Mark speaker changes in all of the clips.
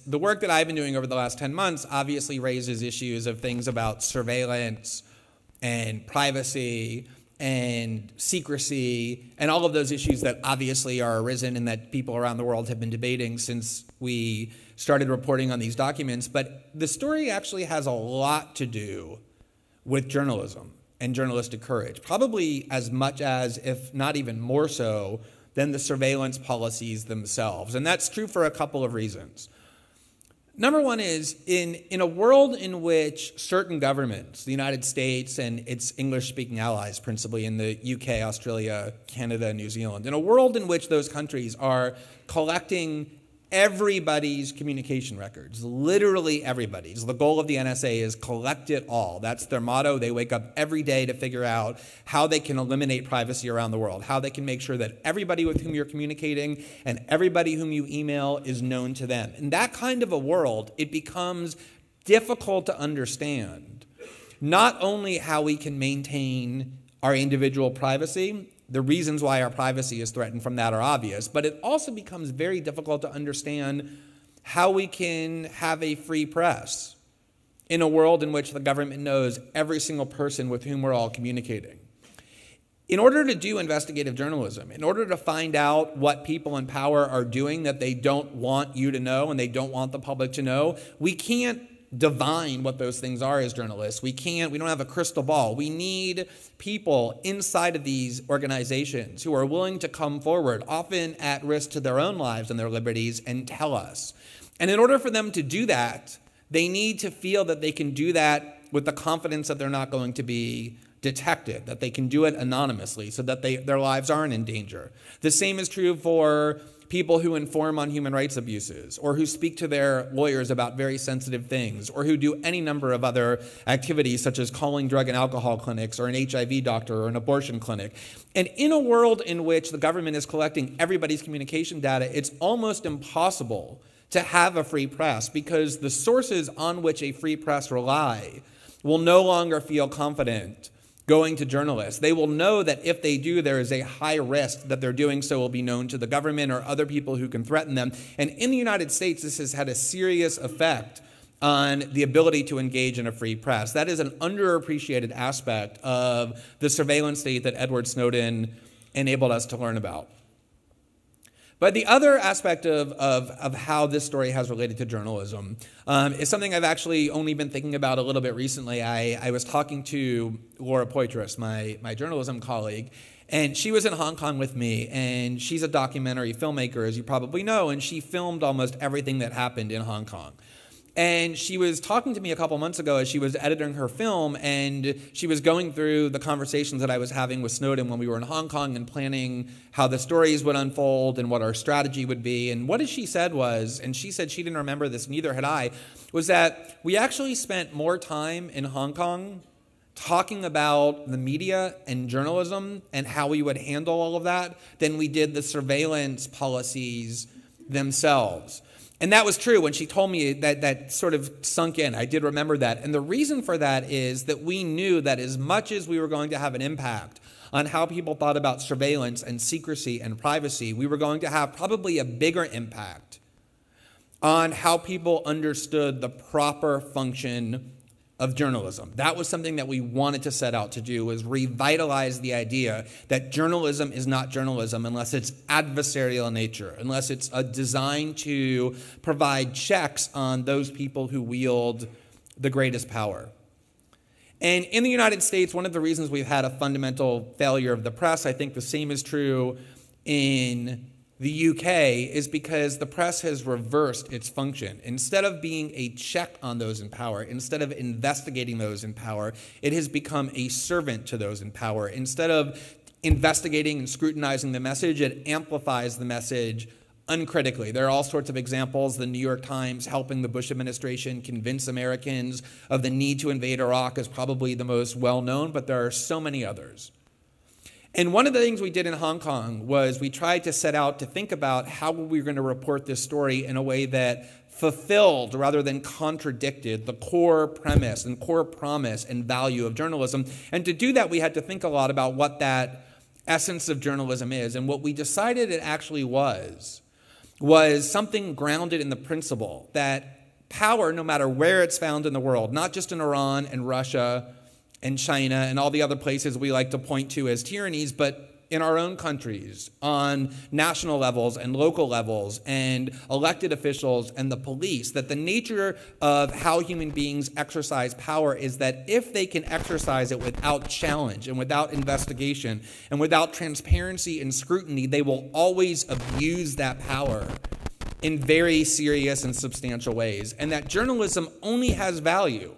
Speaker 1: the work that I've been doing over the last 10 months obviously raises issues of things about surveillance and privacy and secrecy and all of those issues that obviously are arisen and that people around the world have been debating since we started reporting on these documents. But the story actually has a lot to do with journalism and journalistic courage, probably as much as, if not even more so, than the surveillance policies themselves. And that's true for a couple of reasons. Number one is, in a world in which certain governments, the United States and its English-speaking allies, principally in the UK, Australia, Canada, New Zealand, in a world in which those countries are collecting everybody's communication records, literally everybody's. The goal of the NSA is collect it all. That's their motto. They wake up every day to figure out how they can eliminate privacy around the world, how they can make sure that everybody with whom you're communicating and everybody whom you email is known to them. In that kind of a world, it becomes difficult to understand not only how we can maintain our individual privacy. The reasons why our privacy is threatened from that are obvious, but it also becomes very difficult to understand how we can have a free press in a world in which the government knows every single person with whom we're all communicating. In order to do investigative journalism, in order to find out what people in power are doing that they don't want you to know and they don't want the public to know, we can't divine what those things are as journalists. We don't have a crystal ball. We need people inside of these organizations who are willing to come forward, often at risk to their own lives and their liberties, and tell us. And in order for them to do that, they need to feel that they can do that with the confidence that they're not going to be detected, that they can do it anonymously so that their lives aren't in danger. The same is true for people who inform on human rights abuses, or who speak to their lawyers about very sensitive things, or who do any number of other activities such as calling drug and alcohol clinics, or an HIV doctor, or an abortion clinic. And in a world in which the government is collecting everybody's communication data, it's almost impossible to have a free press, because the sources on which a free press rely will no longer feel confident going to journalists. They will know that if they do, there is a high risk that they're doing so will be known to the government or other people who can threaten them. And in the United States, this has had a serious effect on the ability to engage in a free press. That is an underappreciated aspect of the surveillance state that Edward Snowden enabled us to learn about. But the other aspect of how this story has related to journalism is something I've actually only been thinking about a little bit recently. I was talking to Laura Poitras, my journalism colleague, and she was in Hong Kong with me, and she's a documentary filmmaker, as you probably know, and she filmed almost everything that happened in Hong Kong. And she was talking to me a couple months ago as she was editing her film, and she was going through the conversations that I was having with Snowden when we were in Hong Kong and planning how the stories would unfold and what our strategy would be. And what she said was, and she said she didn't remember this, neither had I, was that we actually spent more time in Hong Kong talking about the media and journalism and how we would handle all of that than we did the surveillance policies themselves. And that was true. When she told me that sort of sunk in. I did remember that. And the reason for that is that we knew that as much as we were going to have an impact on how people thought about surveillance and secrecy and privacy, we were going to have probably a bigger impact on how people understood the proper function of journalism. That was something that we wanted to set out to do, was revitalize the idea that journalism is not journalism unless it's adversarial in nature, unless it's designed to provide checks on those people who wield the greatest power. And in the United States, one of the reasons we've had a fundamental failure of the press, I think the same is true in the UK, is because the press has reversed its function. Instead of being a check on those in power, instead of investigating those in power, it has become a servant to those in power. Instead of investigating and scrutinizing the message, it amplifies the message uncritically. There are all sorts of examples. The New York Times helping the Bush administration convince Americans of the need to invade Iraq is probably the most well-known, but there are so many others. And one of the things we did in Hong Kong was we tried to set out to think about how we were going to report this story in a way that fulfilled rather than contradicted the core premise and core promise and value of journalism. And to do that, we had to think a lot about what that essence of journalism is. And what we decided it actually was was something grounded in the principle that power, no matter where it's found in the world, not just in Iran and Russia and China and all the other places we like to point to as tyrannies, but in our own countries, on national levels and local levels and elected officials and the police, that the nature of how human beings exercise power is that if they can exercise it without challenge and without investigation and without transparency and scrutiny, they will always abuse that power in very serious and substantial ways. And that journalism only has value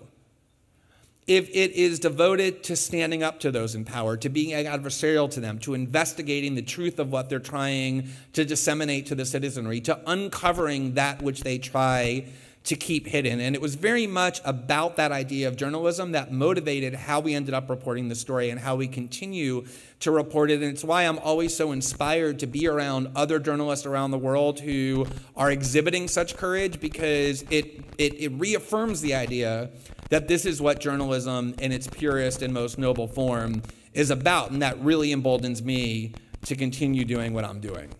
Speaker 1: if it is devoted to standing up to those in power, to being adversarial to them, to investigating the truth of what they're trying to disseminate to the citizenry, to uncovering that which they try to keep hidden. And it was very much about that idea of journalism that motivated how we ended up reporting the story and how we continue to report it. And it's why I'm always so inspired to be around other journalists around the world who are exhibiting such courage, because it reaffirms the idea that this is what journalism in its purest and most noble form is about. And that really emboldens me to continue doing what I'm doing.